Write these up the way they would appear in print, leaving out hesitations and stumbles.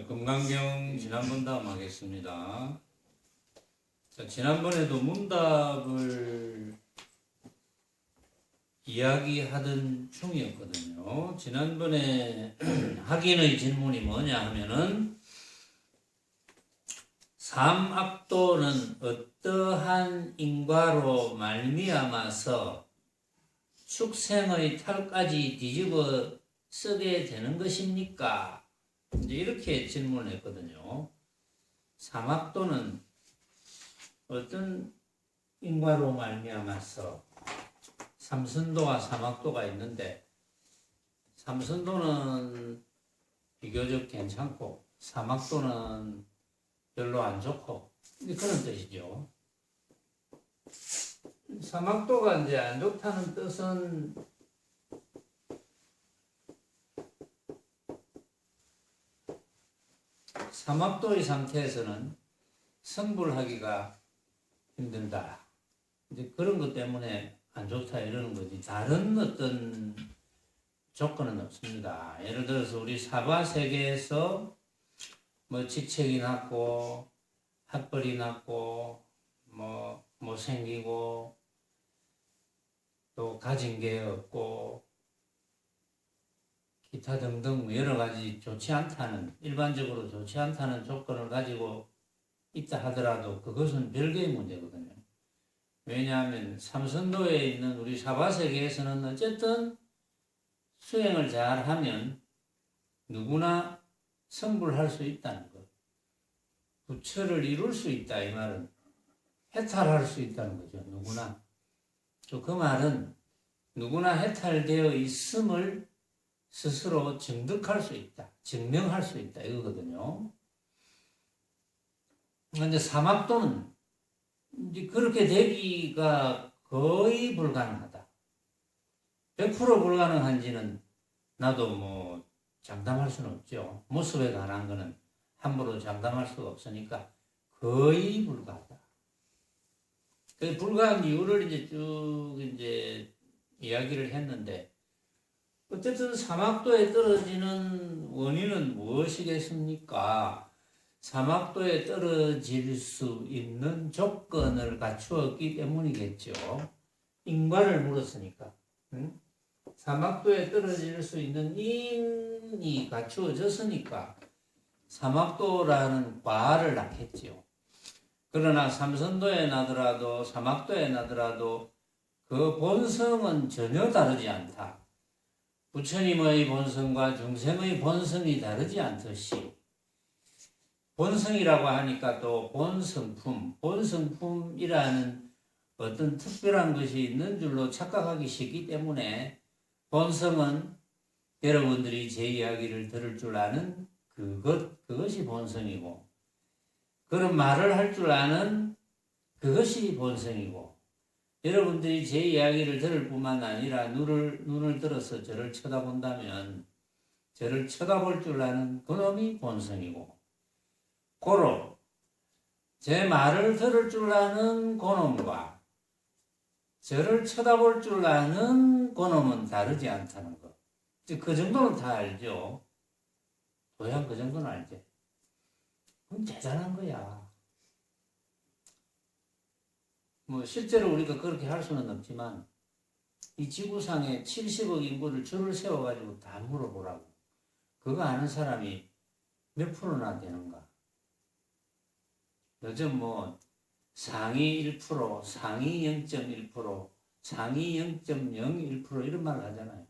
금강경 지난번담 하겠습니다. 자, 지난번에도 문답을 이야기하던 중이었거든요. 지난번에 학인의 질문이 뭐냐 하면은 삼악도는 어떠한 인과로 말미암아서 축생의 탈까지 뒤집어 쓰게 되는 것입니까? 이제 이렇게 질문을 했거든요. 삼악도는 어떤 인과로 말미암아서 삼선도와 삼악도가 있는데 삼선도는 비교적 괜찮고 삼악도는 별로 안 좋고 그런 뜻이죠. 삼악도가 이제 안 좋다는 뜻은 삼악도의 상태에서는 성불하기가 힘들다. 이제 그런 것 때문에 안 좋다 이러는 거지. 다른 어떤 조건은 없습니다. 예를 들어서 우리 사바 세계에서 뭐 직책이 났고 학벌이 났고 뭐 못생기고 또 가진 게 없고 기타 등등 여러 가지 좋지 않다는, 일반적으로 좋지 않다는 조건을 가지고 있다 하더라도 그것은 별개의 문제거든요. 왜냐하면 삼선도에 있는 우리 사바세계에서는 어쨌든 수행을 잘하면 누구나 성불할 수 있다는 것. 부처를 이룰 수 있다 이 말은 해탈할 수 있다는 거죠. 누구나. 그 말은 누구나 해탈되어 있음을 스스로 증득할 수 있다. 증명할 수 있다. 이거거든요. 그런데 삼악도는 이제 그렇게 되기가 거의 불가능하다. 100% 불가능한지는 나도 뭐 장담할 수는 없죠. 모습에 관한 거는 함부로 장담할 수가 없으니까 거의 불가하다. 그 불가한 이유를 이제 쭉 이제 이야기를 했는데 어쨌든 삼악도에 떨어지는 원인은 무엇이겠습니까? 삼악도에 떨어질 수 있는 조건을 갖추었기 때문이겠죠. 인과를 물었으니까. 응? 삼악도에 떨어질 수 있는 인이 갖추어졌으니까 삼악도라는 과를 낳겠죠. 그러나 삼선도에 나더라도 삼악도에 나더라도 그 본성은 전혀 다르지 않다. 부처님의 본성과 중생의 본성이 다르지 않듯이 본성이라고 하니까 또 본성품, 본성품이라는 어떤 특별한 것이 있는 줄로 착각하기 쉽기 때문에 본성은 여러분들이 제 이야기를 들을 줄 아는 그것이 본성이고 그런 말을 할 줄 아는 그것이 본성이고 여러분들이 제 이야기를 들을 뿐만 아니라 눈을 들어서 저를 쳐다본다면 저를 쳐다볼 줄 아는 그놈이 본성이고 고로 제 말을 들을 줄 아는 그놈과 저를 쳐다볼 줄 아는 그놈은 다르지 않다는 것. 그 정도는 다 알죠. 도양 그 정도는 알지. 그럼 대단한 거야. 뭐 실제로 우리가 그렇게 할 수는 없지만 이 지구상에 70억 인구를 줄을 세워가지고 다 물어보라고. 그거 아는 사람이 몇 프로나 되는가? 요즘 뭐 상위 1%, 상위 0.1%, 상위 0.01% 이런 말을 하잖아요.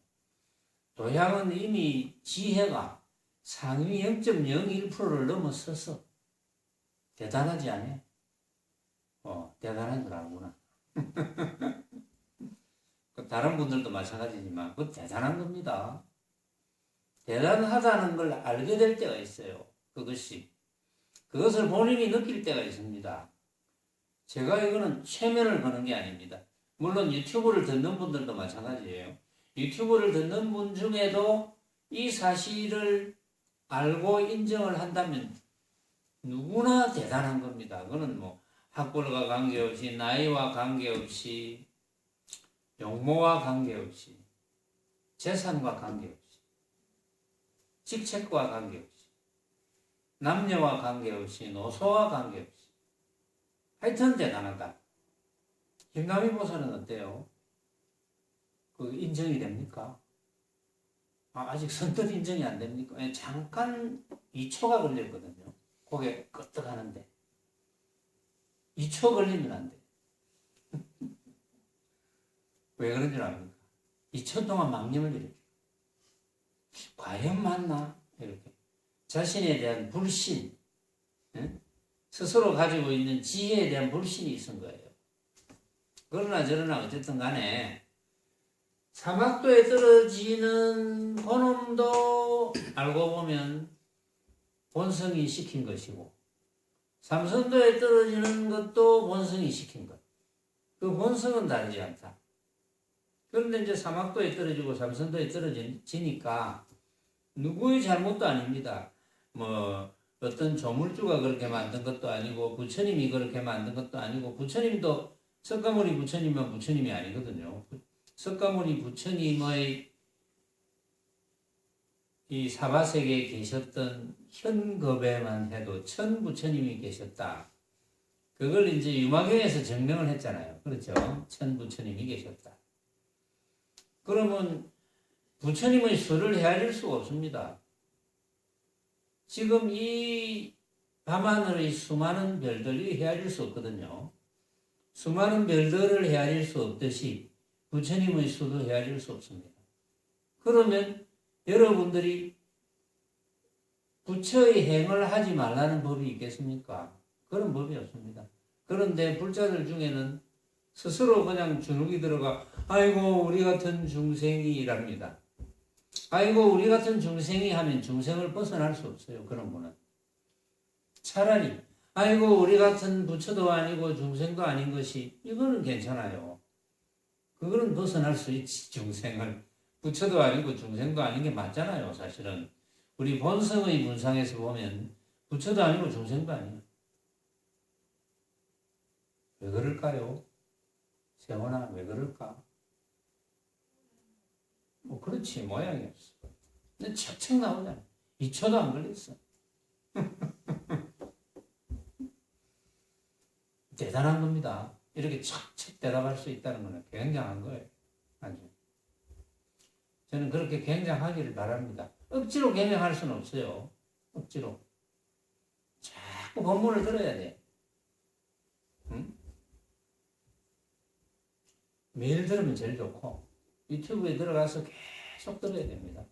도양은 이미 지혜가 상위 0.01%를 넘어섰어. 대단하지 않아요? 대단한 줄 알구나. 다른 분들도 마찬가지지만 그건 대단한 겁니다. 대단하다는 걸 알게 될 때가 있어요. 그것을 본인이 느낄 때가 있습니다. 제가 이거는 최면을 거는 게 아닙니다. 물론 유튜브를 듣는 분들도 마찬가지예요. 유튜브를 듣는 분 중에도 이 사실을 알고 인정을 한다면 누구나 대단한 겁니다. 그거는 뭐 학벌과 관계없이 나이와 관계없이 용모와 관계없이 재산과 관계없이 직책과 관계없이 남녀와 관계없이 노소와 관계없이 하여튼 대단하다. 김남희 보살은 어때요? 그 인정이 됩니까? 아직 선뜻 인정이 안 됩니까? 잠깐 2초가 걸렸거든요. 고개 끄덕 하는데 2초 걸리면 안 돼. 왜 그런 줄 압니까? 2초 동안 망념을 일으켜. 과연 맞나? 이렇게. 자신에 대한 불신, 스스로 가지고 있는 지혜에 대한 불신이 있은 거예요. 그러나 저러나 어쨌든 간에 사막도에 떨어지는 그놈도 알고 보면 본성이 시킨 것이고, 삼선도에 떨어지는 것도 본성이 시킨 것. 그 본성은 다르지 않다. 그런데 이제 사막도에 떨어지고 삼선도에 떨어지니까 누구의 잘못도 아닙니다. 뭐 어떤 조물주가 그렇게 만든 것도 아니고 부처님이 그렇게 만든 것도 아니고, 부처님도 석가모니 부처님은 부처님이 아니거든요. 석가모니 부처님의 이 사바세계에 계셨던 현겁에만 해도 천 부처님이 계셨다. 그걸 이제 유마경에서 증명을 했잖아요. 그렇죠? 천 부처님이 계셨다. 그러면 부처님의 수를 헤아릴 수가 없습니다. 지금 이 밤하늘의 수많은 별들이 헤아릴 수 없거든요. 수많은 별들을 헤아릴 수 없듯이 부처님의 수도 헤아릴 수 없습니다. 그러면 여러분들이 부처의 행을 하지 말라는 법이 있겠습니까? 그런 법이 없습니다. 그런데 불자들 중에는 스스로 그냥 주눅이 들어가 아이고 우리 같은 중생이랍니다. 아이고 우리 같은 중생이 하면 중생을 벗어날 수 없어요. 그런 분은. 차라리 아이고 우리 같은 부처도 아니고 중생도 아닌 것이, 이거는 괜찮아요. 그거는 벗어날 수 있지. 중생을. 부처도 아니고 중생도 아닌 게 맞잖아요. 사실은 우리 본성의 문상에서 보면 부처도 아니고 중생도 아니에요. 왜 그럴까요? 세원아, 왜 그럴까? 뭐 그렇지, 모양이 없어. 근데 척척 나오잖아. 2초도 안 걸렸어. 대단한 겁니다. 이렇게 척척 대답할 수 있다는 것은 굉장한 거예요. 아주. 저는 그렇게 굉장하기를 바랍니다. 억지로 굉장할 수는 없어요. 억지로. 자꾸 법문을 들어야 돼. 응? 매일 들으면 제일 좋고, 유튜브에 들어가서 계속 들어야 됩니다.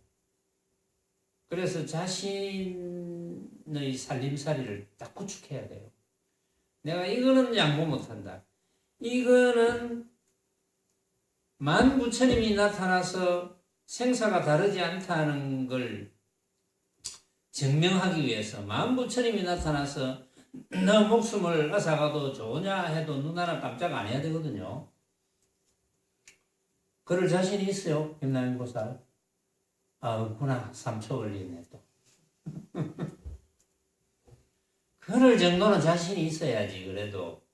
그래서 자신의 살림살이를 딱 구축해야 돼요. 내가 이거는 양보 못한다. 이거는 만 부처님이 나타나서 생사가 다르지 않다는 걸 증명하기 위해서 만 부처님이 나타나서 너 목숨을 앗아가도 좋으냐 해도 눈 하나 깜짝 안 해야 되거든요. 그럴 자신이 있어요, 김남희 보살? 아, 없구나. 3초 걸리네, 또. 그럴 정도는 자신이 있어야지, 그래도.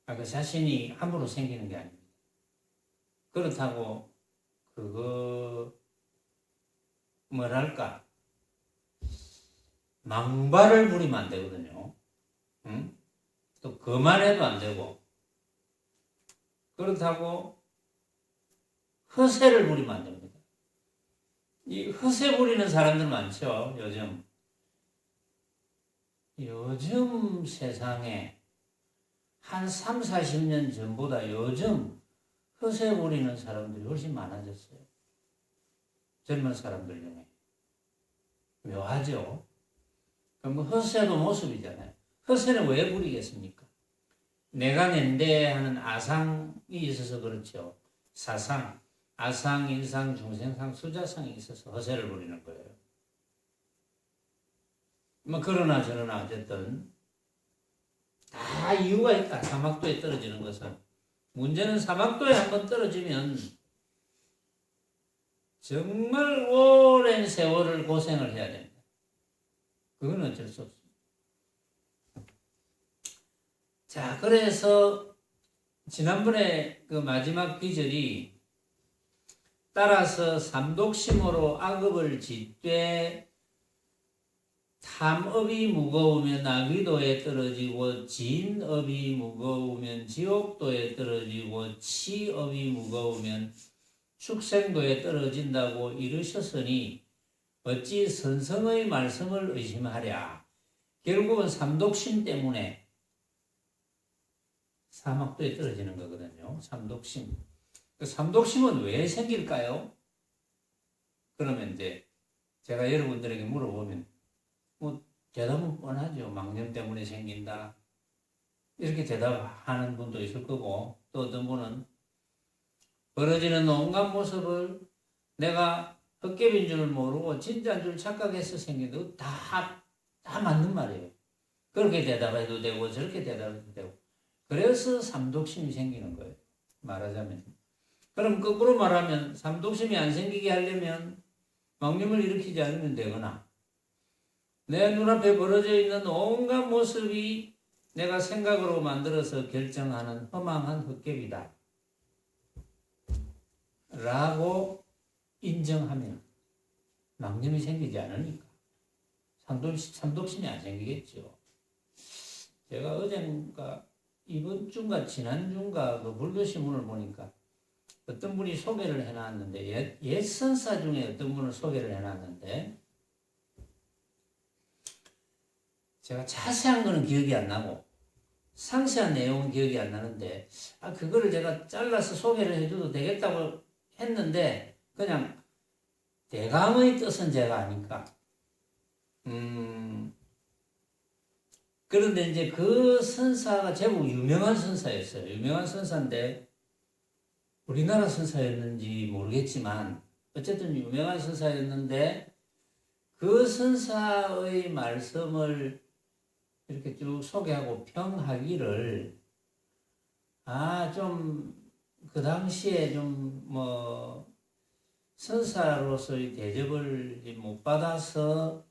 그 자신이 함부로 생기는 게 아닙니다. 그렇다고, 뭐랄까. 망발을 부리면 안 되거든요. 응? 또 그만해도 안 되고. 그렇다고 허세를 부리면 안 됩니다. 이 허세 부리는 사람들 많죠, 요즘. 요즘 세상에 한 3, 40년 전보다 요즘 허세 부리는 사람들이 훨씬 많아졌어요. 젊은 사람들 중에. 묘하죠? 그럼 허세도 모습이잖아요. 허세는 왜 부리겠습니까? 내가 낸데 하는 아상이 있어서 그렇죠. 사상, 아상, 인상, 중생상, 수자상이 있어서 허세를 부리는 거예요. 뭐 그러나 저러나 어쨌든 다 이유가 있다. 사막도에 떨어지는 것은. 문제는 사막도에 한번 떨어지면 정말 오랜 세월을 고생을 해야 됩니다. 그건 어쩔 수 없습니다. 자, 그래서 지난번에 그 마지막 비절이 따라서 삼독심으로 악업을 짓되 탐업이 무거우면 나귀도에 떨어지고 진업이 무거우면 지옥도에 떨어지고 치업이 무거우면 축생도에 떨어진다고 이르셨으니 어찌 선성의 말씀을 의심하랴. 결국은 삼독심 때문에 사막도에 떨어지는 거거든요. 삼독심. 그 삼독심은 왜 생길까요? 그러면 이제 제가 여러분들에게 물어보면 뭐 대답은 뻔하죠. 망념 때문에 생긴다. 이렇게 대답하는 분도 있을 거고, 또 어떤 분은 벌어지는 온갖 모습을 내가 헛개비인 줄 모르고 진짜인 줄 착각해서 생긴 거 다 맞는 말이에요. 그렇게 대답해도 되고 저렇게 대답해도 되고. 그래서 삼독심이 생기는 거예요. 말하자면. 그럼 거꾸로 말하면 삼독심이 안 생기게 하려면 망념을 일으키지 않으면 되거나 내 눈앞에 벌어져 있는 온갖 모습이 내가 생각으로 만들어서 결정하는 허망한 헛개비다 라고 인정하면 망념이 생기지 않으니까 삼독심이 안 생기겠죠. 제가 어젠가 이번 주인가 지난주인가 그 불교신문을 보니까 어떤 분이 소개를 해놨는데 옛 선사 중에 어떤 분을 소개를 해놨는데 제가 자세한 거는 기억이 안 나고 상세한 내용은 기억이 안 나는데 그거를 제가 잘라서 소개를 해줘도 되겠다고 했는데 그냥 대강의 뜻은 제가 아니까 그런데 이제 그 선사가 제법 유명한 선사였어요. 유명한 선사인데 우리나라 선사였는지 모르겠지만 어쨌든 유명한 선사였는데 그 선사의 말씀을 이렇게 쭉 소개하고 평하기를 좀 그 당시에 좀 뭐 선사로서의 대접을 못 받아서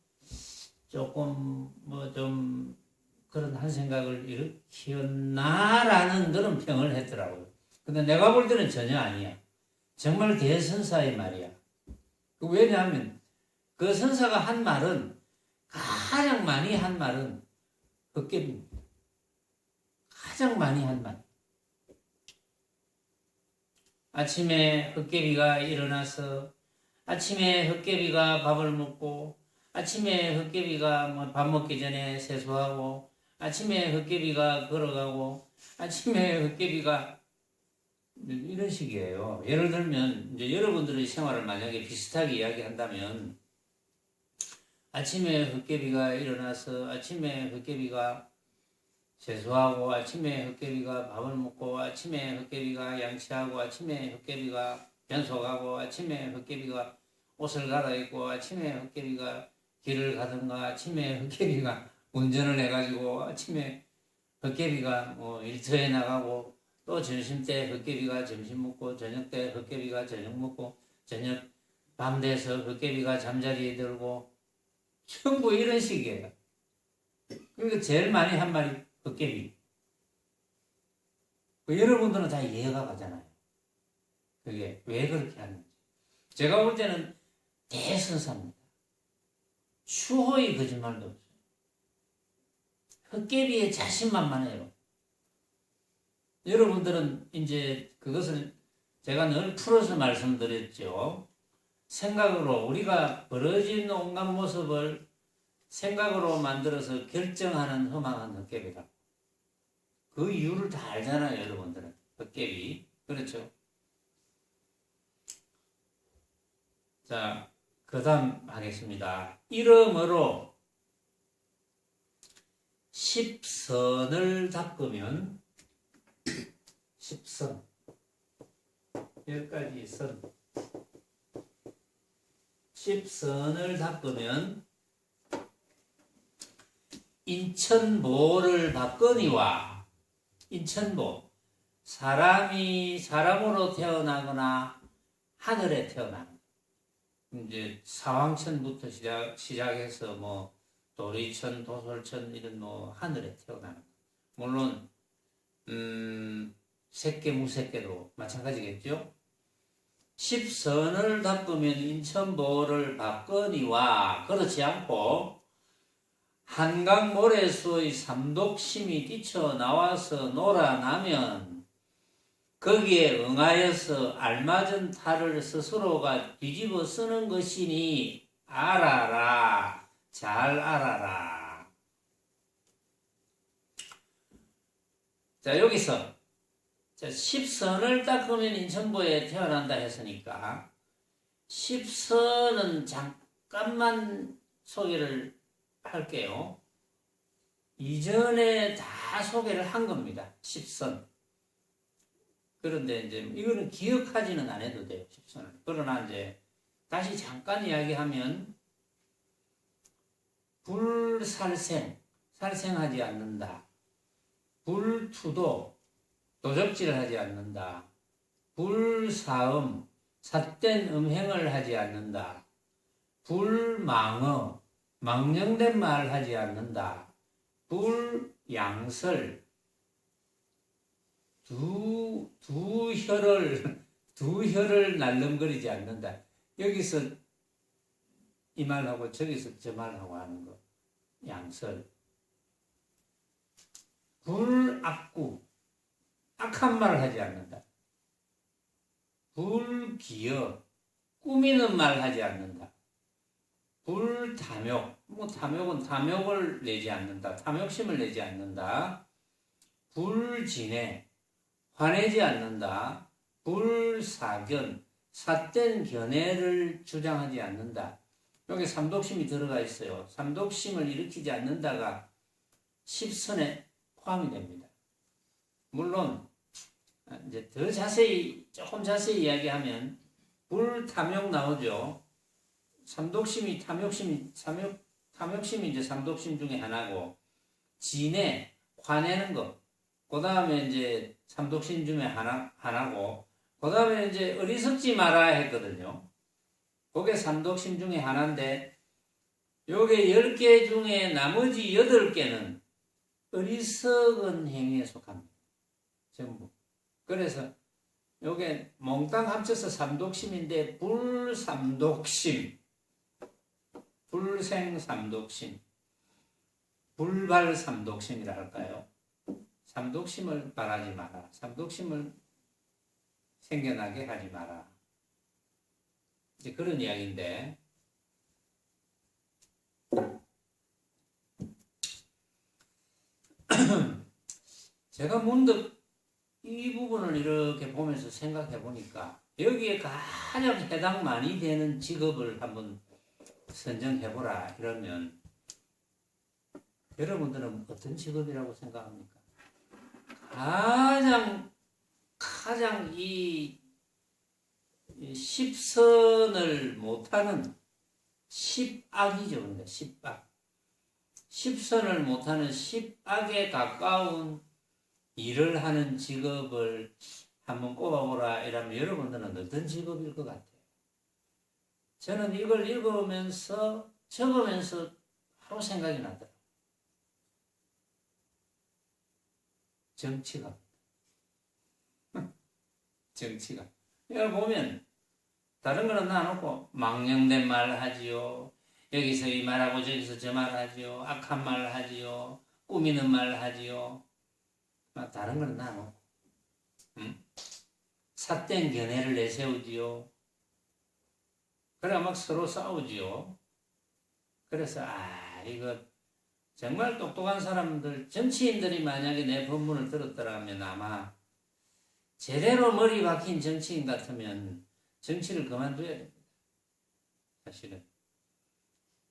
조금 뭐 좀 그런 한 생각을 일으켰나라는 그런 평을 했더라고요. 근데 내가 볼 때는 전혀 아니야. 정말 대선사의 말이야. 왜냐하면 그 선사가 한 말은 가장 많이 한 말은 헛개비입니다. 가장 많이 한 말. 아침에 헛개비가 일어나서 아침에 헛개비가 밥을 먹고 아침에 헛개비가 뭐 밥 먹기 전에 세수하고 아침에 헛개비가 걸어가고 아침에 헛개비가 이런 식이에요. 예를 들면 이제 여러분들의 생활을 만약에 비슷하게 이야기한다면 아침에 헛개비가 일어나서 아침에 헛개비가 세수하고 아침에 헛개비가 밥을 먹고 아침에 헛개비가 양치하고 아침에 헛개비가 변소가고 아침에 헛개비가 옷을 갈아입고 아침에 헛개비가 길을 가든가 아침에 헛개비가 운전을 해가지고 아침에 헛개비가 뭐 일터에 나가고 또 점심때 헛개비가 점심 먹고 저녁때 헛개비가 저녁 먹고 저녁 밤 돼서 헛개비가 잠자리에 들고 전부 이런 식이에요. 그러니까 제일 많이 한 말이 헛개비. 여러분들은 다 이해가 가잖아요. 그게 왜 그렇게 하는지. 제가 볼 때는 대선사입니다. 추호의 거짓말도 없어요. 헛개비의 자신만만해요. 여러분들은 이제 그것을 제가 늘 풀어서 말씀드렸죠. 생각으로 우리가 벌어진 온갖 모습을 생각으로 만들어서 결정하는 허망한 헛개비다. 그 이유를 다 알잖아요, 여러분들은. 헛개비. 그렇죠? 자, 그 다음 하겠습니다. 이러므로 십선을 닦으면 십선 10가지 선 십선을 닦으면 인천보를 받거니와 인천보 사람이 사람으로 태어나거나 하늘에 태어나는 이제 사왕천부터 시작해서 뭐 도리천, 도솔천 이런 뭐 하늘에 태어나는 물론 색계 무색계도 마찬가지겠죠. 십선을 닦으면 인천보를 받거니와 그렇지 않고 한강 모래수의 삼독심이 뛰쳐나와서 놀아나면 거기에 응하여서 알맞은 탈을 스스로가 뒤집어 쓰는 것이니 알아라. 잘 알아라. 자, 여기서 십선을 닦으면 인천보에 태어난다 했으니까 십선은 잠깐만 소개를 할게요. 이전에 다 소개를 한 겁니다. 십선. 그런데 이제 이거는 기억하지는 않아도 돼요. 십선을. 그러나 이제 다시 잠깐 이야기하면 불살생, 살생하지 않는다. 불투도, 도적질을 하지 않는다. 불사음, 삿된 음행을 하지 않는다. 불망어, 망령된 말을 하지 않는다. 불양설, 두 혀를 날름거리지 않는다. 여기서 이 말하고 저기서 저 말하고 하는 거. 양설. 불악구, 악한 말을 하지 않는다. 불기여, 꾸미는 말을 하지 않는다. 불탐욕, 탐욕은 탐욕을 내지 않는다. 탐욕심을 내지 않는다. 불진해, 화내지 않는다. 불사견, 삿된 견해를 주장하지 않는다. 여기 삼독심이 들어가 있어요. 삼독심을 일으키지 않는다가 십선에 포함이 됩니다. 물론 이제 더 자세히 조금 자세히 이야기하면 불탐욕 나오죠. 삼독심이 탐욕심이 이제 삼독심 중에 하나고, 진해, 화내는 것, 그 다음에 이제 삼독심 중에 하나고, 그 다음에 이제 어리석지 마라 했거든요. 그게 삼독심 중에 하나인데, 요게 10개 중에 나머지 8개는 어리석은 행위에 속합니다. 전부. 그래서 요게 몽땅 합쳐서 삼독심인데, 불삼독심, 불생삼독심, 불발삼독심이라 할까요? 삼독심을 바라지 마라. 삼독심을 생겨나게 하지 마라. 이제 그런 이야기인데, 제가 문득 이 부분을 이렇게 보면서 생각해 보니까 여기에 가장 해당 많이 되는 직업을 한번 선정해보라 이러면 여러분들은 어떤 직업이라고 생각합니까? 가장 이 십선을 못하는 십악이죠. 그러니까 십악. 십선을 못하는 십악에 가까운 일을 하는 직업을 한번 꼽아보라 이러면 여러분들은 어떤 직업일 것 같아요? 저는 이걸 읽으면서 적으면서 바로 생각이 나더라고요. 정치가. 정치가. 여기 보면 다른 거는 놔놓고 망령된 말을 하지요. 여기서 이 말하고 저기서 저 말을 하지요. 악한 말을 하지요. 꾸미는 말을 하지요. 다른 거는 놔놓고 삿된 견해를 내세우지요. 그래 막 서로 싸우지요. 그래서 이거 정말 똑똑한 사람들, 정치인들이 만약에 내 본문을 들었더라면 아마 제대로 머리 박힌 정치인 같으면 정치를 그만둬야 됩니다. 사실은.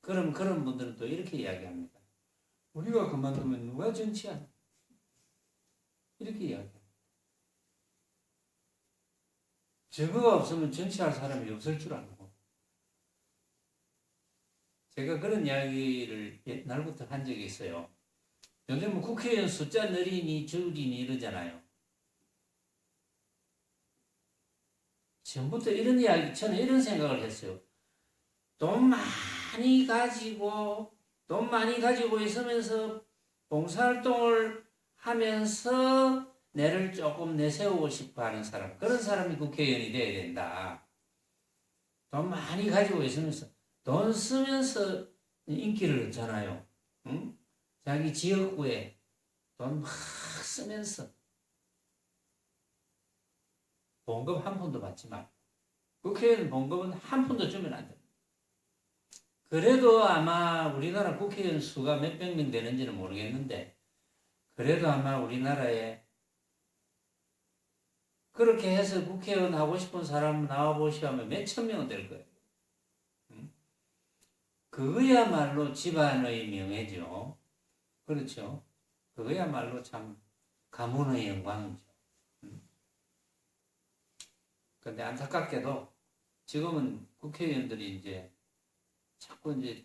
그럼 그런 분들은 또 이렇게 이야기합니다. 우리가 그만두면 누가 정치하냐? 이렇게 이야기합니다. 저거가 없으면 정치할 사람이 없을 줄 알고. 제가 그런 이야기를 옛날부터 한 적이 있어요. 요즘 뭐 국회의원 숫자 늘리니 줄이니 이러잖아요. 전부터 이런 이야기, 저는 이런 생각을 했어요. 돈 많이 가지고 있으면서 봉사활동을 하면서 내를 조금 내세우고 싶어 하는 사람, 그런 사람이 국회의원이 돼야 된다. 돈 많이 가지고 있으면서, 돈 쓰면서 인기를 얻잖아요. 응? 자기 지역구에 돈 막 쓰면서 봉급 한 푼도 받지 말고 국회의원 봉급은 한 푼도 주면 안 됩니다. 그래도 아마 우리나라 국회의원 수가 몇백 명 되는지는 모르겠는데 그래도 아마 우리나라에 그렇게 해서 국회의원 하고 싶은 사람 나와보시면 몇천 명은 될 거예요. 그거야말로 집안의 명예죠. 그렇죠. 그거야말로 참 가문의 영광이죠. 근데 안타깝게도 지금은 국회의원들이 이제 자꾸 이제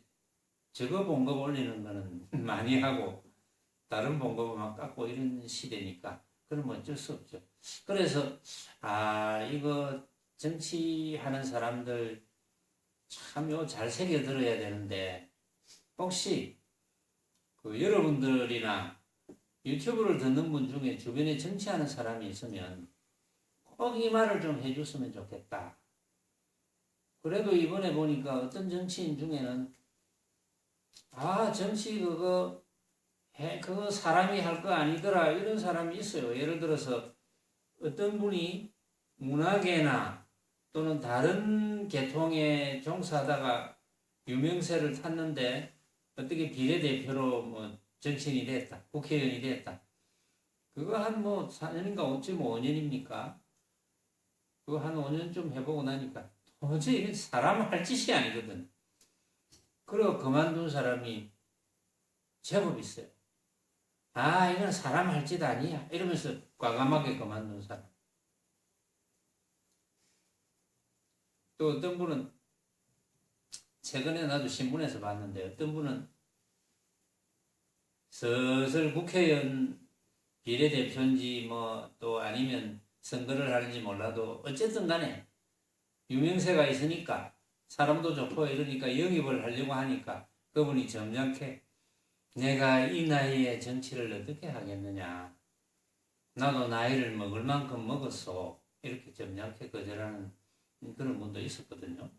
저거 봉급 올리는 거는 많이 하고 다른 봉급을 막 깎고 이런 시대니까 그러면 어쩔 수 없죠. 그래서 이거 정치하는 사람들 참 요 잘 새겨 들어야 되는데 혹시 그 여러분들이나 유튜브를 듣는 분 중에 주변에 정치하는 사람이 있으면 꼭 이 말을 좀 해줬으면 좋겠다. 그래도 이번에 보니까 어떤 정치인 중에는 정치 그거 사람이 할 거 아니더라 이런 사람이 있어요. 예를 들어서 어떤 분이 문화계나 또는 다른 계통에 종사하다가 유명세를 탔는데 어떻게 비례대표로 뭐 정치인이 됐다, 국회의원이 됐다. 그거 한 4년인가 5년입니까? 그거 한 5년쯤 해보고 나니까 도저히 사람 할 짓이 아니거든. 그리고 그만둔 사람이 제법 있어요. 이건 사람 할 짓 아니야. 이러면서 과감하게 그만둔 사람. 또 어떤 분은 최근에 나도 신문에서 봤는데 어떤 분은 슬슬 국회의원 비례대표인지 또 아니면 선거를 하는지 몰라도 어쨌든 간에 유명세가 있으니까 사람도 좋고 이러니까 영입을 하려고 하니까 그분이 점잖게 내가 이 나이에 정치를 어떻게 하겠느냐. 나도 나이를 먹을 만큼 먹었어. 이렇게 점잖게 거절하는 그런 분도 있었거든요.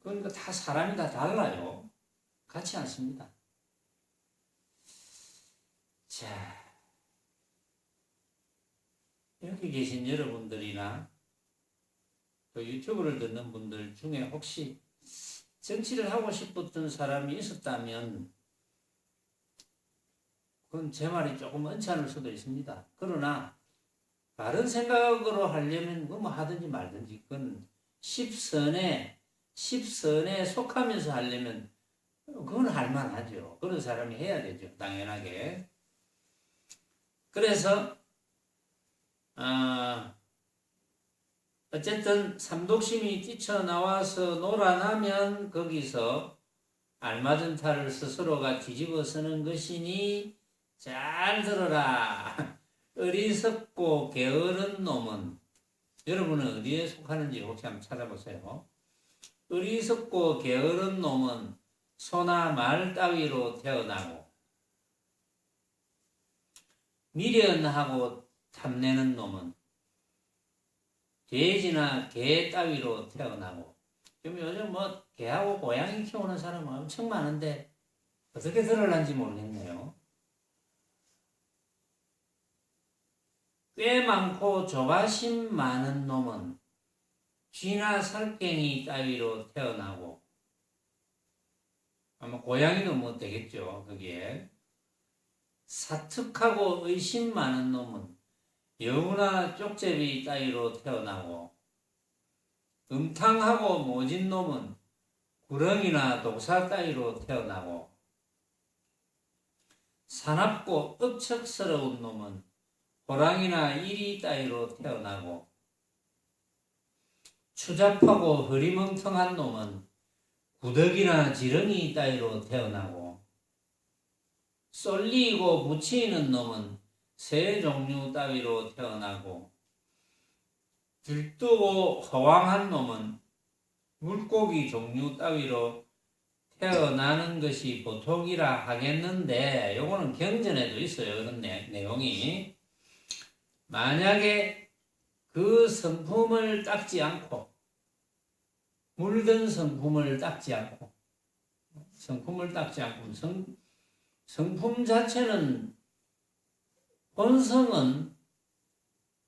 그러니까 다 사람이 다 달라요. 같지 않습니다. 자, 여기 계신 여러분들이나 또 유튜브를 듣는 분들 중에 혹시 정치를 하고 싶었던 사람이 있었다면 그건 제 말이 조금 언짢을 수도 있습니다. 그러나 바른 생각으로 하려면 뭐 하든지 말든지 그건 십선에 속하면서 하려면 그건 할만하죠. 그런 사람이 해야 되죠. 당연하게. 그래서 어쨌든 삼독심이 뛰쳐나와서 놀아나면 거기서 알맞은 탈을 스스로가 뒤집어 쓰는 것이니 잘 들어라. 어리석고 게으른 놈은 여러분은 어디에 속하는지 혹시 한번 찾아보세요. 어리석고 게으른 놈은 소나 말 따위로 태어나고 미련하고 탐내는 놈은 돼지나 개 따위로 태어나고 요즘 개하고 고양이 키우는 사람은 엄청 많은데 어떻게 들으려는지 모르겠네요. 꽤 많고 조바심 많은 놈은 쥐나 살쾡이 따위로 태어나고 아마 고양이도 되겠죠. 거기에 사특하고 의심 많은 놈은 여우나 쪽제비 따위로 태어나고 음탕하고 모진 놈은 구렁이나 독사 따위로 태어나고 사납고 억척스러운 놈은 호랑이나 이리 따위로 태어나고 추잡하고 허리멍텅한 놈은 구더기나 지렁이 따위로 태어나고 쏠리고 부치는 놈은 새 종류 따위로 태어나고 들뜨고 허황한 놈은 물고기 종류 따위로 태어나는 것이 보통이라 하겠는데 요거는 경전에도 있어요. 그런 내용이 만약에 그 성품을 닦지 않고 물든 성품을 닦지 않고 성품을 닦지 않고 성품 자체는 본성은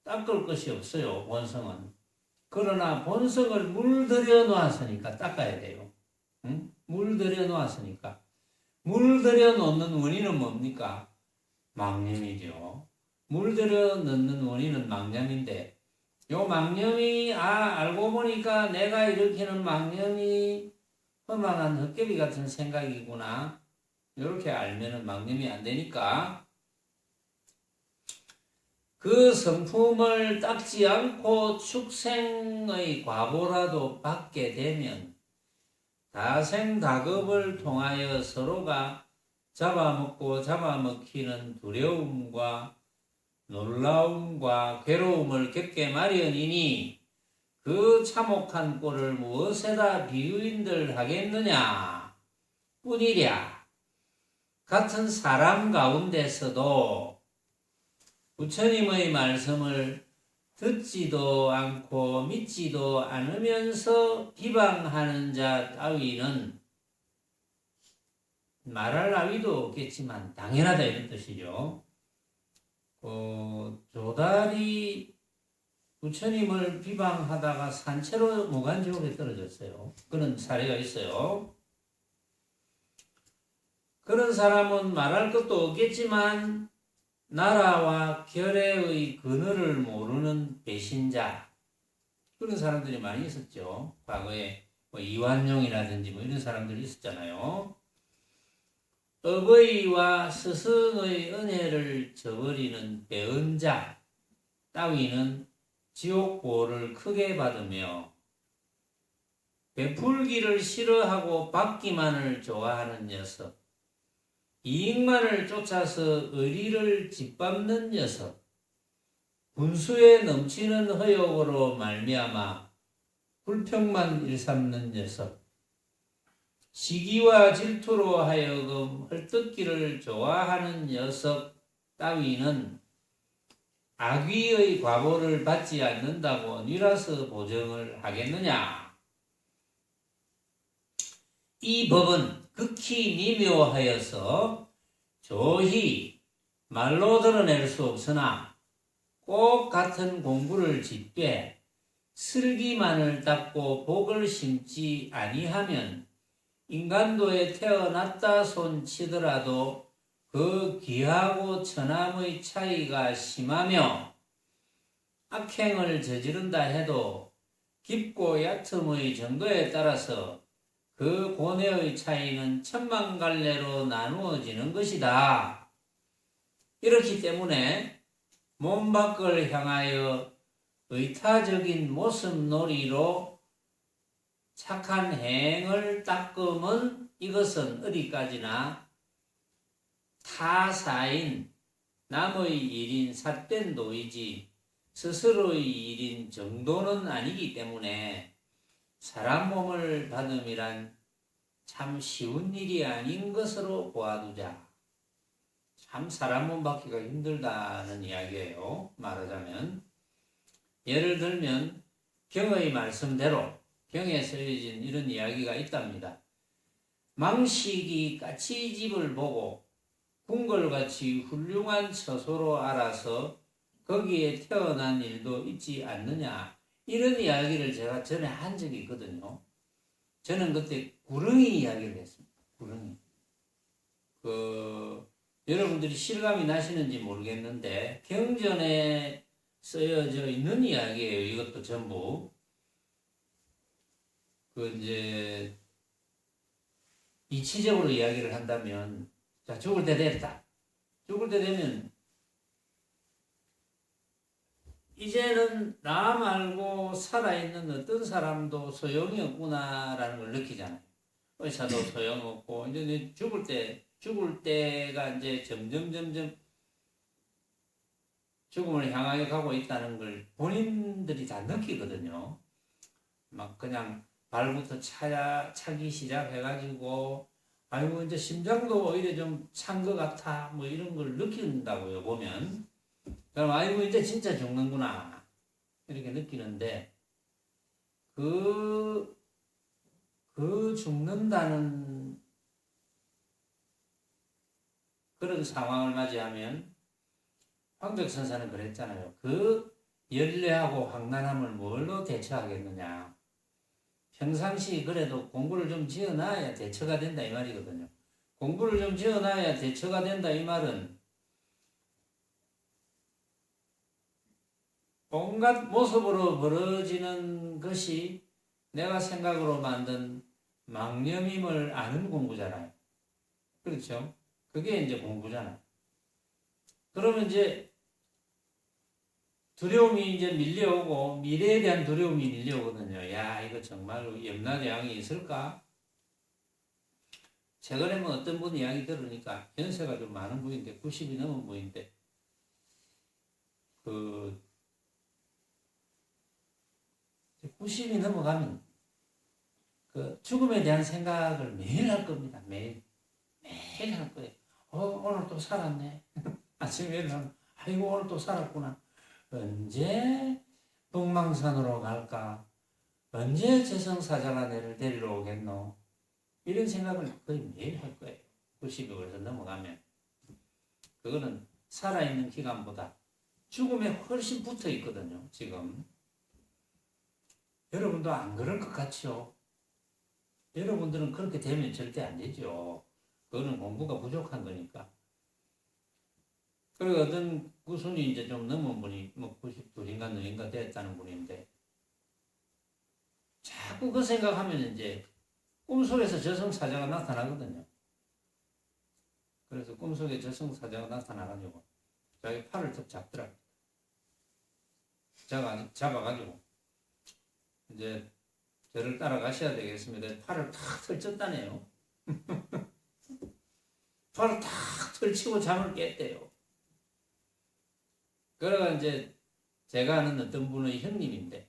닦을 것이 없어요. 본성은. 그러나 본성을 물들여 놓았으니까 닦아야 돼요. 응? 물들여 놓았으니까. 물들여 놓는 원인은 뭡니까? 망념이죠. 물들여 넣는 원인은 망념인데 요 망념이 알고 보니까 내가 일으키는 망념이 험한 헛개비 같은 생각이구나. 이렇게 알면은 망념이 안 되니까 그 성품을 닦지 않고 축생의 과보라도 받게 되면 다생다급을 통하여 서로가 잡아먹고 잡아먹히는 두려움과 놀라움과 괴로움을 겪게 마련이니 그 참혹한 꼴을 무엇에다 비유인들 하겠느냐 뿐이랴. 같은 사람 가운데서도 부처님의 말씀을 듣지도 않고 믿지도 않으면서 비방하는 자 따위는 말할 나위도 없겠지만 당연하다 이런 뜻이죠. 조달이 부처님을 비방하다가 산채로 무간지옥에 떨어졌어요. 그런 사례가 있어요. 그런 사람은 말할 것도 없겠지만 나라와 결의의 그늘을 모르는 배신자, 그런 사람들이 많이 있었죠. 과거에 이완용이라든지 이런 사람들이 있었잖아요. 어버이와 스승의 은혜를 저버리는 배은자 따위는 지옥보를 크게 받으며 베풀기를 싫어하고 받기만을 좋아하는 녀석, 이익만을 쫓아서 의리를 짓밟는 녀석, 분수에 넘치는 허욕으로 말미암아 불평만 일삼는 녀석, 시기와 질투로 하여금 헐뜯기를 좋아하는 녀석 따위는 악의의 과보를 받지 않는다고 니라서 보정을 하겠느냐. 이 법은 극히 미묘하여서 조히 말로 드러낼 수 없으나 꼭 같은 공부를 짓되 슬기만을 닦고 복을 심지 아니하면 인간도에 태어났다 손치더라도 그 귀하고 천함의 차이가 심하며 악행을 저지른다 해도 깊고 얕음의 정도에 따라서 그 고뇌의 차이는 천만갈래로 나누어지는 것이다. 이렇기 때문에 몸 밖을 향하여 의타적인 모습놀이로 착한 행을 닦음은 이것은 어디까지나 타사인 남의 일인 삿된 도이지 스스로의 일인 정도는 아니기 때문에 사람 몸을 받음이란 참 쉬운 일이 아닌 것으로 보아두자. 참 사람 몸 받기가 힘들다는 이야기예요. 말하자면 예를 들면 경의 말씀대로 경에 쓰여진 이런 이야기가 있답니다. 망식이 까치집을 보고 궁궐같이 훌륭한 처소로 알아서 거기에 태어난 일도 있지 않느냐. 이런 이야기를 제가 전에 한 적이 있거든요. 저는 그때 구렁이 이야기를 했습니다. 구렁이. 여러분들이 실감이 나시는지 모르겠는데 경전에 쓰여져 있는 이야기예요. 이것도 전부. 이제 이치적으로 이야기를 한다면, 자, 죽을 때 됐다. 죽을 때 되면 이제는 나 말고 살아있는 어떤 사람도 소용이 없구나라는 걸 느끼잖아요. 의사도 소용없고, 이제 죽을 때가 이제 점점 죽음을 향하여 가고 있다는 걸 본인들이 다 느끼거든요. 막 그냥 발부터 차기 시작해가지고, 아이고, 이제 심장도 오히려 좀 찬 것 같아. 뭐 이런 걸 느낀다고요, 보면. 그럼 아이고 이제 진짜 죽는구나 이렇게 느끼는데 그 죽는다는 그런 상황을 맞이하면 황덕선사는 그랬잖아요. 그 열례하고 황란함을 뭘로 대처하겠느냐. 평상시 그래도 공부를 좀 지어놔야 대처가 된다 이 말이거든요. 공부를 좀 지어놔야 대처가 된다 이 말은 온갖 모습으로 벌어지는 것이 내가 생각으로 만든 망념임을 아는 공부잖아요. 그렇죠? 그게 이제 공부잖아요. 그러면 이제 두려움이 이제 밀려오고 미래에 대한 두려움이 밀려오거든요. 야, 이거 정말로 염라대왕이 있을까? 최근에 뭐 어떤 분 이야기 들으니까 연세가 좀 많은 분인데 90이 넘은 분인데 그 90이 넘어가면 그 죽음에 대한 생각을 매일 할 겁니다. 매일 할 거예요. 오늘 또 살았네. 아침에 일어나면 아이고 오늘 또 살았구나. 언제 북망산으로 갈까? 언제 저승사자가 내를 데리러 오겠노? 이런 생각을 거의 매일 할 거예요. 90이 벌써 넘어가면. 그거는 살아있는 기간보다 죽음에 훨씬 붙어 있거든요. 지금. 여러분도 안 그럴 것 같죠? 여러분들은 그렇게 되면 절대 안 되죠. 그거는 공부가 부족한 거니까. 그리고 어떤 구순이 이제 좀 넘은 분이 뭐 92인가 너인가 됐다는 분인데 자꾸 그 생각하면 이제 꿈속에서 저승사자가 나타나거든요. 그래서 꿈속에 저승사자가 나타나가지고 자기 팔을 턱 잡더라고요. 잡아가지고 이제 저를 따라가셔야 되겠습니다. 팔을 탁 털쳤다네요. 팔을 탁 털치고 잠을 깼대요. 그래가 이제 제가 아는 어떤 분의 형님인데,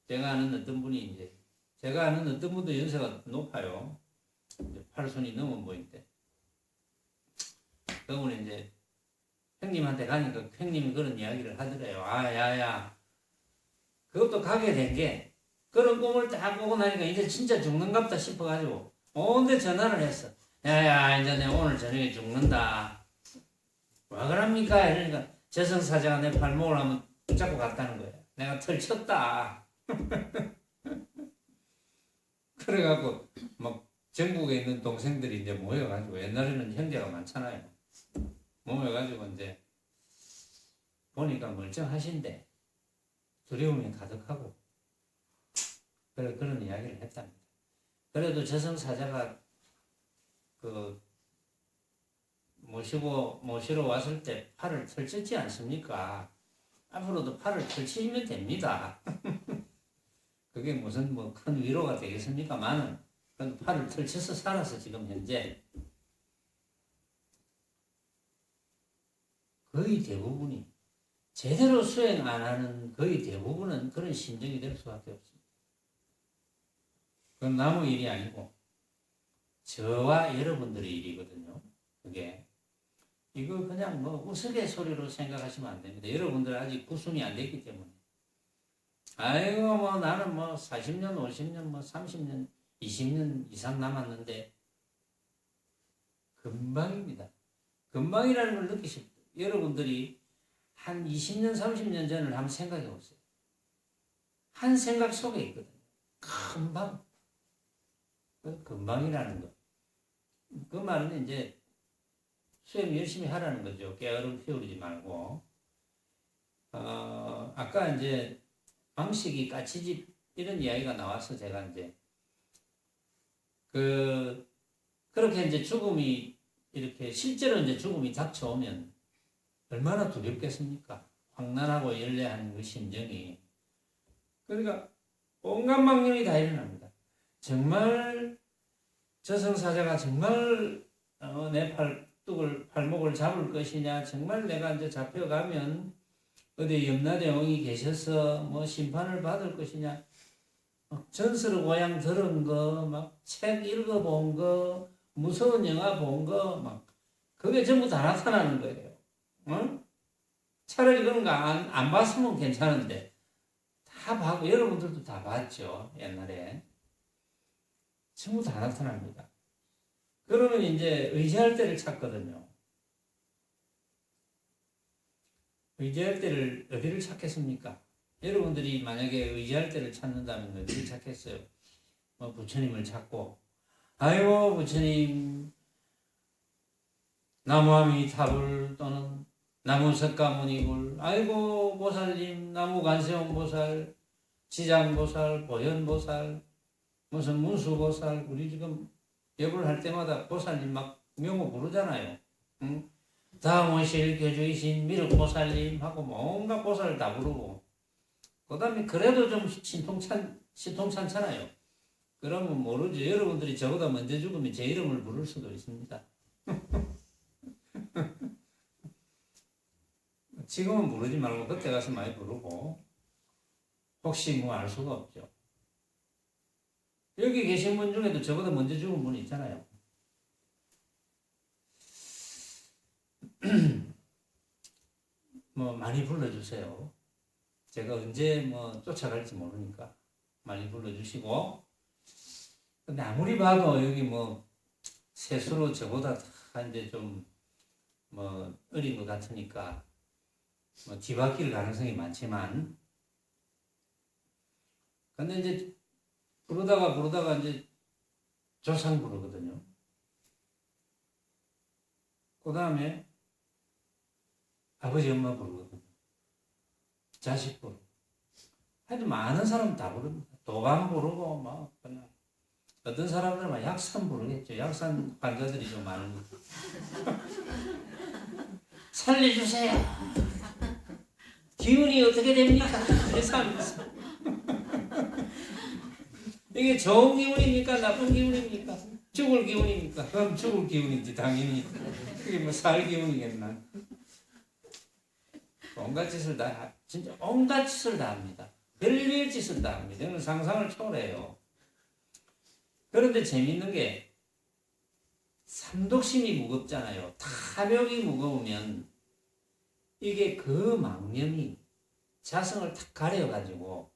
제가 아는 어떤 분이 제가 아는 어떤 분도 연세가 높아요. 이제 8순이 넘은 분인데, 그분이 이제 형님한테 가니까 형님이 그런 이야기를 하더래요. 아, 야야. 그것도 가게 된 게, 그런 꿈을 딱 보고 나니까 이제 진짜 죽는갑다 싶어가지고, 온데 전화를 했어. 야야, 이제 내가 오늘 저녁에 죽는다. 와 그럽니까? 이러니까, 저승사자가 내 발목을 한번 붙잡고 갔다는 거예요. 내가 털쳤다. 그래갖고 막 전국에 있는 동생들이 이제 모여가지고 옛날에는 형제가 많잖아요. 모여가지고 이제 보니까 멀쩡하신데 두려움이 가득하고 그런 이야기를 했답니다. 그래도 저승사자가 그 모시러 왔을 때 팔을 털쳤지 않습니까? 앞으로도 팔을 털치면 됩니다. 그게 무슨 뭐 큰 위로가 되겠습니까만은 그래도 팔을 털쳐서 살아서 지금 현재 거의 대부분이 제대로 수행 안 하는 거의 대부분은 그런 심정이 될 수밖에 없습니다. 그건 남의 일이 아니고 저와 여러분들의 일이거든요. 그게 이거 그냥 뭐 우스갯소리로 생각하시면 안 됩니다. 여러분들 아직 구순이 안 됐기 때문에. 아이고 뭐 나는 뭐 40년, 50년, 뭐 30년, 20년 이상 남았는데 금방입니다. 금방이라는 걸 느끼실 때 여러분들이 한 20년, 30년 전을 한번 생각해 보세요. 한 생각 속에 있거든요. 금방. 금방이라는 것. 그 말은 이제 수행 열심히 하라는 거죠. 게으름 피우지 말고. 아까 이제 방식이 까치집 이런 이야기가 나와서 제가 이제 그렇게 이제 죽음이 이렇게 실제로 이제 죽음이 닥쳐오면 얼마나 두렵겠습니까? 황란하고 열례하는 그 심정이. 그러니까 온갖 망념이 다 일어납니다. 정말 저승사자가 정말 내 발목을 잡을 것이냐, 정말 내가 이제 잡혀가면 어디 염라대왕이 계셔서 뭐 심판을 받을 것이냐, 전설 고향 들은 거, 막 책 읽어본 거, 무서운 영화 본 거, 막 그게 전부 다 나타나는 거예요. 응? 차라리 그런 거 안 봤으면 괜찮은데 다 봐고 여러분들도 다 봤죠. 옛날에 전부 다 나타납니다. 그러면 이제 의지할 때를 찾거든요. 의지할 때를 어디를 찾겠습니까? 여러분들이 만약에 의지할 때를 찾는다면 어디를 찾겠어요? 뭐 부처님을 찾고, 아이고 부처님 나무아미타불 또는 나무석가모니불, 아이고 보살님, 나무관세음보살, 지장보살, 보현보살, 무슨 문수보살, 우리 지금 예불 할 때마다 보살님 막 명호 부르잖아요. 응? 다모실 교주이신 미륵보살님 하고 뭔가 보살 다 부르고, 그 다음에 그래도 좀 신통찮잖아요. 그러면 모르죠. 여러분들이 저보다 먼저 죽으면 제 이름을 부를 수도 있습니다. 지금은 부르지 말고 그때 가서 많이 부르고, 혹시 뭐 알 수가 없죠. 여기 계신 분 중에도 저보다 먼저 죽은 분이 있잖아요. 뭐 많이 불러주세요. 제가 언제 뭐 쫓아갈지 모르니까 많이 불러주시고, 근데 아무리 봐도 여기 뭐 세수로 저보다 다 이제 좀 뭐 어린 것 같으니까 뭐 뒤바뀔 가능성이 많지만, 근데 이제 부르다가 이제 조상 부르거든요. 그 다음에 아버지 엄마 부르거든요. 자식 부르고. 하여튼 많은 사람 다 부릅니다. 도감 부르고 막 그냥 어떤 사람들은 약산 부르겠죠. 약산 환자들이 좀 많으니까. 살려주세요. 기운이 어떻게 됩니까? 그래서 이게 좋은 기운입니까? 나쁜 기운입니까? 죽을 기운입니까? 그럼 죽을 기운이지 당연히. 그게 뭐 살 기운이겠나? 온갖 짓을 다, 진짜 온갖 짓을 다 합니다. 별별 짓을 다 합니다. 이건 상상을 초월해요. 그런데 재밌는 게 삼독심이 무겁잖아요. 탐욕이 무거우면 이게 그 망념이 자성을 탁 가려가지고,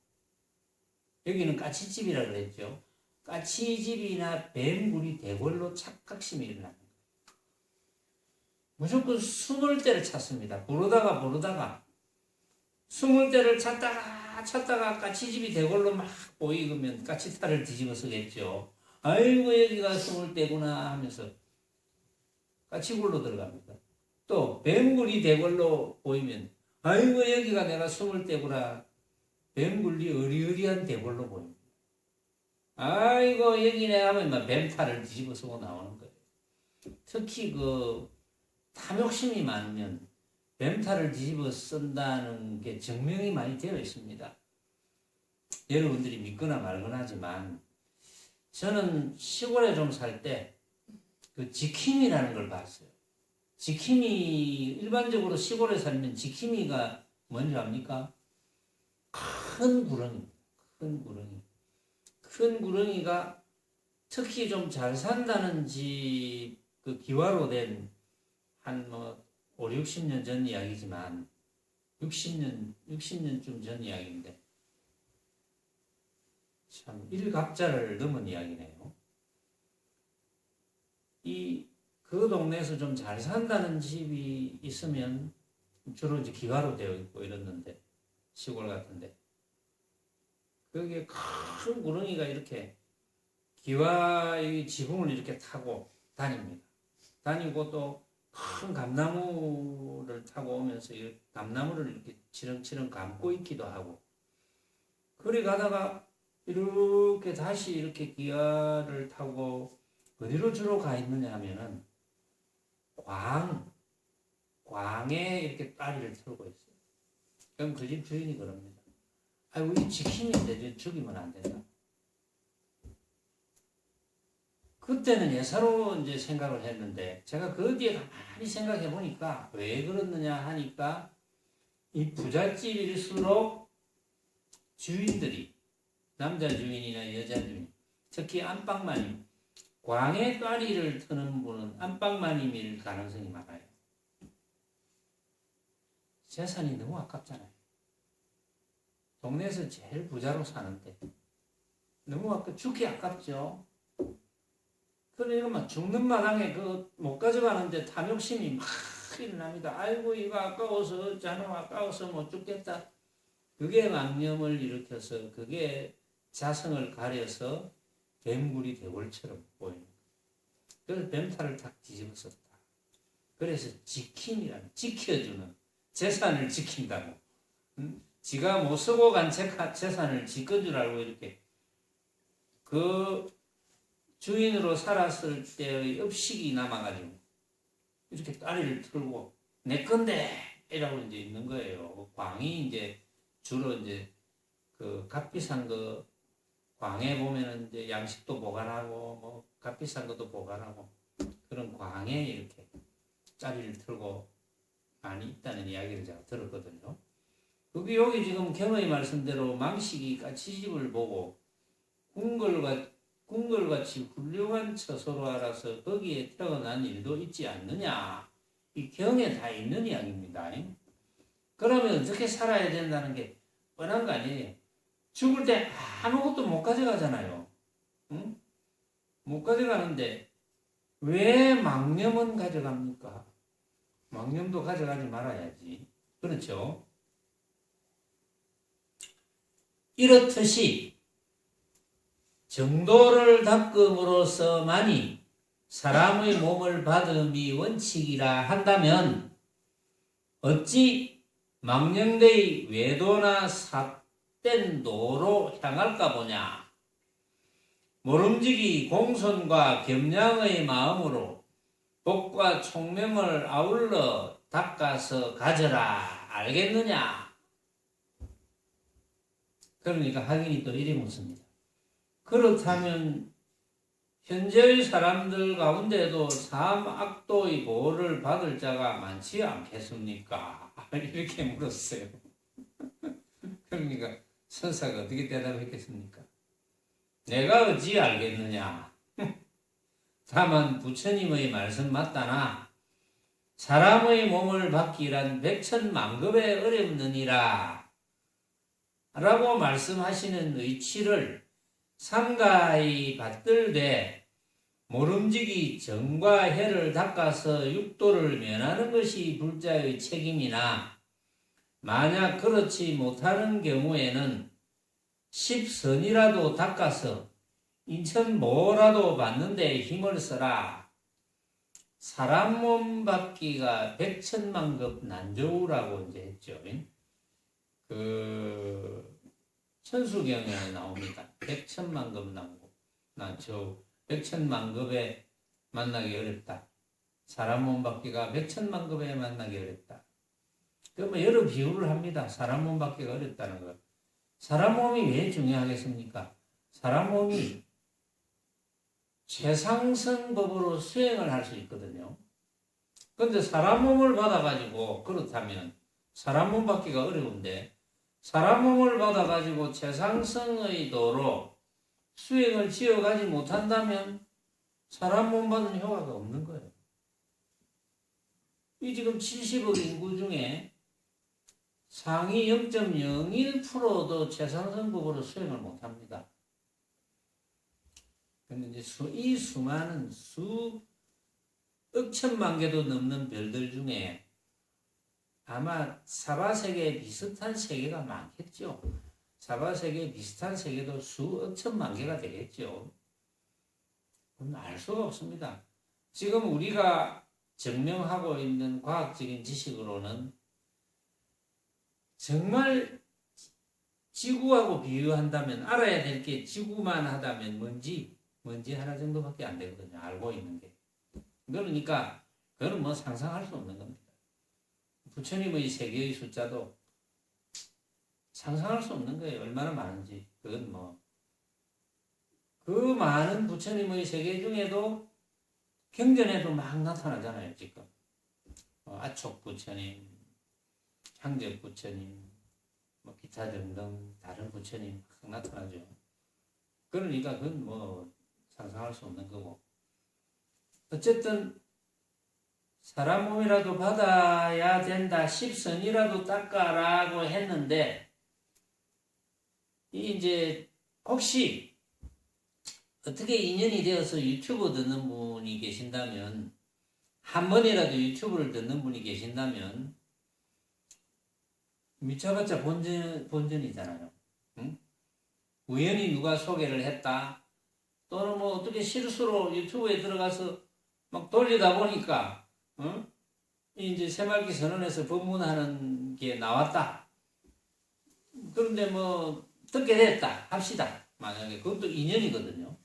여기는 까치집이라 그랬죠. 까치집이나 뱀굴이 대궐로 착각심이 일어나는 거예요. 무조건 숨을 때를 찾습니다. 부르다가 숨을 때를 찾다가 까치집이 대궐로 막 보이면 까치탈을 뒤집어 쓰겠죠. 아이고 여기가 숨을 때구나 하면서 까치굴로 들어갑니다. 또 뱀굴이 대궐로 보이면 아이고 여기가 내가 숨을 때구나. 뱀굴이 어리어리한 대궐로 보입니다. 아이고 여기네 하면 막 뱀탈을 뒤집어 쓰고 나오는 거예요. 특히 그 탐욕심이 많으면 뱀탈을 뒤집어 쓴다는 게 증명이 많이 되어 있습니다. 여러분들이 믿거나 말거나 하지만 저는 시골에 좀 살 때 그 지킴이라는 걸 봤어요. 지킴이, 일반적으로 시골에 살면 지킴이가 뭔지 압니까? 큰 구렁이. 큰 구렁이가 특히 좀 잘 산다는 집, 그 기와로 된 한 뭐 5, 60년 전 이야기지만 60년쯤 전 이야기인데 참 일갑자를 넘은 이야기네요. 그 동네에서 좀 잘 산다는 집이 있으면 주로 이제 기와로 되어 있고 이랬는데, 시골 같은데 거기에 큰 구렁이가 이렇게 기와의 지붕을 이렇게 타고 다닙니다. 다니고 또 큰 감나무를 타고 오면서 이 감나무를 이렇게 치렁치렁 감고 있기도 하고, 그리 가다가 이렇게 다시 이렇게 기와를 타고 어디로 주로 가 있느냐 하면은 광에 이렇게 다리를 틀고 있어요. 그럼 그 집 주인이 그럽니다. 아, 우리 지킴인데 죽이면 안 된다. 그때는 예사로 이제 생각을 했는데, 제가 그 뒤에 가만히 생각해 보니까 왜 그렇느냐 하니까, 이 부잣집일수록 주인들이, 남자 주인이나 여자 주인, 특히 안방마님, 광에 다리를 트는 분은 안방마님일 가능성이 많아요. 재산이 너무 아깝잖아요. 동네에서 제일 부자로 사는데 너무 죽기 아깝죠. 그러니까 막 죽는 마당에 그 못 가져가는데 탐욕심이 막 일어납니다. 아이고 이거 아까워서 어쩌노 아까워서 못 죽겠다. 그게 망념을 일으켜서 그게 자성을 가려서 뱀굴이 대골처럼 보이는 거예요. 그래서 뱀탈을 탁 뒤집었었다. 그래서 지킴이란 지켜주는 재산을 지킨다고. 지가 못 쓰고 간 재산을 지킬 줄 알고 이렇게 그 주인으로 살았을 때의 업식이 남아가지고 이렇게 다리를 틀고 내 건데 이라고 이제 있는 거예요. 광이 이제 주로 이제 그 값비싼 거 광에 보면은 이제 양식도 보관하고 뭐 값비싼 것도 보관하고 그런 광에 이렇게 다리를 틀고 많이 있다는 이야기를 제가 들었거든요. 그게 여기 지금 경의 말씀대로 망식이 까치집을 보고 궁궐같이 훌륭한 처소로 알아서 거기에 태어난 일도 있지 않느냐. 이 경에 다 있는 이야기입니다. 그러면 어떻게 살아야 된다는 게 뻔한 거 아니에요. 죽을 때 아무것도 못 가져가잖아요. 응? 못 가져가는데 왜 망념은 가져갑니까? 망념도 가져가지 말아야지. 그렇죠? 이렇듯이 정도를 닦음으로써만이 사람의 몸을 받음이 원칙이라 한다면 어찌 망령되의 외도나 삿된 도로 향할까 보냐. 모름지기 공손과 겸양의 마음으로 복과 총명을 아울러 닦아서 가져라. 알겠느냐? 그러니까 학인이 또 이래 묻습니다. 그렇다면 현재의 사람들 가운데도 삼악도의 보호를 받을 자가 많지 않겠습니까? 이렇게 물었어요. 그러니까 선사가 어떻게 대답했겠습니까? 내가 어찌 알겠느냐? 다만 부처님의 말씀 맞다나 사람의 몸을 받기란 백천만급의 어렵느니라 라고 말씀하시는 의치를 삼가히 받들되 모름지기 정과 해를 닦아서 육도를 면하는 것이 불자의 책임이나 만약 그렇지 못하는 경우에는 십선이라도 닦아서 인천 뭐라도 받는 데 힘을 써라. 사람 몸 받기가 백천만급 난조우라고 이제 했죠. 그 천수경에 나옵니다. 백천만급 난조 백천만급에 만나기 어렵다. 사람 몸 받기가 백천만급에 만나기 어렵다. 그러면 여러 비유를 합니다. 사람 몸 받기가 어렵다는 것. 사람 몸이 왜 중요하겠습니까? 사람 몸이 최상승법으로 수행을 할 수 있거든요. 그런데 사람 몸을 받아가지고 그렇다면 사람 몸 받기가 어려운데 사람 몸을 받아가지고 최상승의 도로 수행을 지어가지 못한다면 사람 몸 받는 효과가 없는 거예요. 이 지금 70억 인구 중에 상위 0.01%도 최상승법으로 수행을 못합니다. 근데 이제 이 수많은 수억천만 개도 넘는 별들 중에 아마 사바세계에 비슷한 세계가 많겠죠. 사바세계에 비슷한 세계도 수억천만 개가 되겠죠. 그건 알 수가 없습니다. 지금 우리가 증명하고 있는 과학적인 지식으로는 정말 지구하고 비유한다면 알아야 될 게 지구만 하다면 먼지 하나 정도밖에 안 되거든요. 알고 있는 게. 그러니까 그건 뭐 상상할 수 없는 겁니다. 부처님의 세계의 숫자도 상상할 수 없는 거예요. 얼마나 많은지. 그건 뭐 그 많은 부처님의 세계 중에도 경전에도 막 나타나잖아요. 지금 아촉 부처님, 향적 부처님, 뭐 기타 등등 다른 부처님 막 나타나죠. 그러니까 그건 뭐 상상할 수 없는 거고. 어쨌든 사람 몸이라도 받아야 된다. 십선이라도 닦아라고 했는데 이제 혹시 어떻게 인연이 되어서 유튜브 듣는 분이 계신다면 한 번이라도 유튜브를 듣는 분이 계신다면 미쳐봤자 본전이잖아요. 응? 우연히 누가 소개를 했다 또는 뭐 어떻게 실수로 유튜브에 들어가서 막 돌리다 보니까 이제 새말기 선언에서 법문하는 게 나왔다. 그런데 뭐 듣게 됐다 합시다. 만약에 그것도 인연이거든요.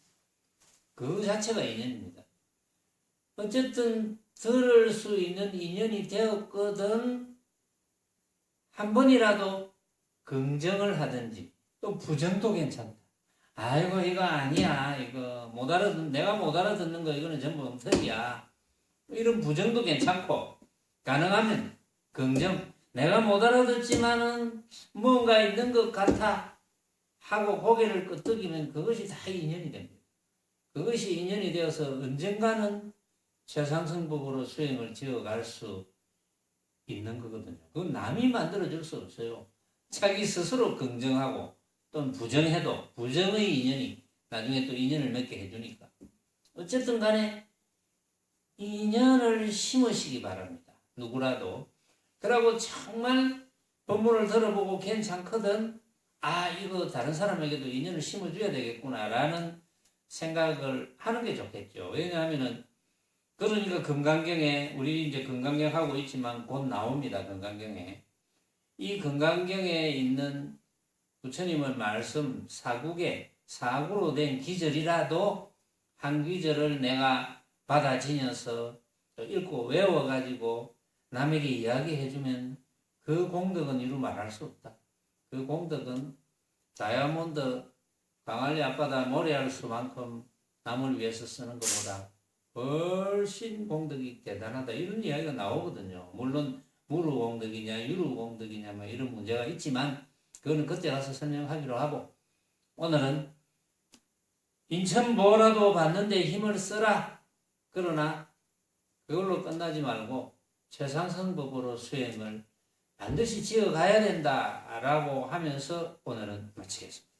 그 자체가 인연입니다. 어쨌든 들을 수 있는 인연이 되었거든 한 번이라도 긍정을 하든지 또 부정도 괜찮다. 아이고 이거 아니야. 이거 내가 못 알아듣는 거 이거는 전부 엉터리야. 이런 부정도 괜찮고 가능하면 긍정. 내가 못 알아듣지만은 뭔가 있는 것 같아 하고 고개를 끄덕이면 그것이 다 인연이 됩니다. 그것이 인연이 되어서 언젠가는 최상승법으로 수행을 지어갈 수 있는 거거든요. 그건 남이 만들어줄 수 없어요. 자기 스스로 긍정하고 또는 부정해도 부정의 인연이 나중에 또 인연을 맺게 해주니까 어쨌든 간에 인연을 심으시기 바랍니다. 누구라도. 그러고 정말 법문을 들어보고 괜찮거든. 아 이거 다른 사람에게도 인연을 심어줘야 되겠구나 라는 생각을 하는 게 좋겠죠. 왜냐하면은 그러니까 금강경에 우리 이제 금강경 하고 있지만 곧 나옵니다. 금강경에 이 금강경에 있는 부처님의 말씀 사구로 된 기절이라도 한 기절을 내가 받아지녀서 읽고 외워가지고 남에게 이야기해주면 그 공덕은 이루 말할 수 없다. 그 공덕은 다이아몬드 광안리 앞바다 모래알 수만큼 남을 위해서 쓰는 것보다 훨씬 공덕이 대단하다. 이런 이야기가 나오거든요. 물론 무루공덕이냐 유루공덕이냐 뭐 이런 문제가 있지만 그거는 그때 가서 설명하기로 하고 오늘은 인천 뭐라도 받는데 힘을 써라. 그러나 그걸로 끝나지 말고 최상승법으로 수행을 반드시 지어가야 된다라고 하면서 오늘은 마치겠습니다.